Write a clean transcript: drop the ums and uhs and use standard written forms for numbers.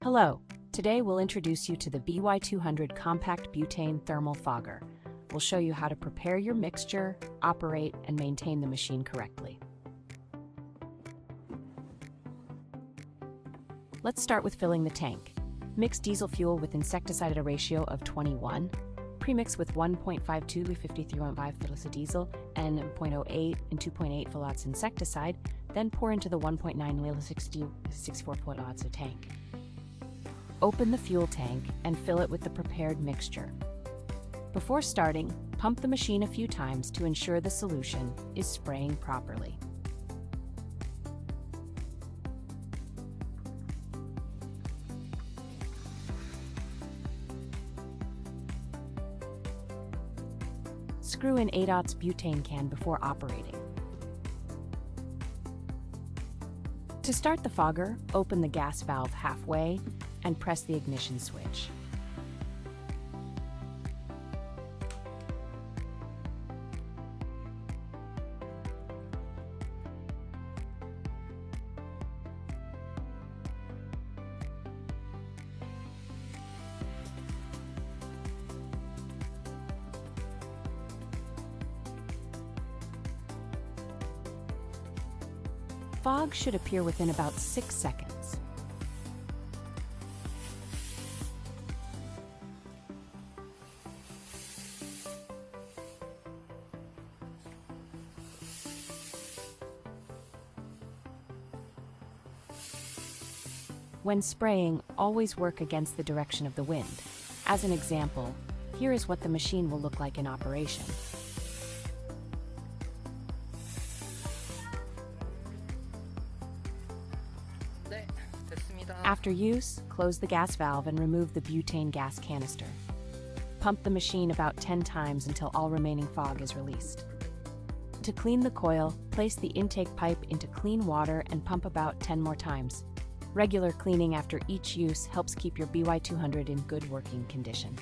Hello, today we'll introduce you to the BY200 Compact Butane Thermal Fogger. We'll show you how to prepare your mixture, operate, and maintain the machine correctly. Let's start with filling the tank. Mix diesel fuel with insecticide at a ratio of 21. Premix with 1.52 to 53.5 kilos of diesel and 0.08 and 2.8 lots insecticide, then pour into the 1.9 lil 64 lots of tank. Open the fuel tank and fill it with the prepared mixture. Before starting, pump the machine a few times to ensure the solution is spraying properly. Screw in 8/0 butane can before operating. To start the fogger, open the gas valve halfway and press the ignition switch. Fog should appear within about 6 seconds. When spraying, always work against the direction of the wind. As an example, here is what the machine will look like in operation. After use, close the gas valve and remove the butane gas canister. Pump the machine about 10 times until all remaining fog is released. To clean the coil, place the intake pipe into clean water and pump about 10 more times. Regular cleaning after each use helps keep your BY200 in good working condition.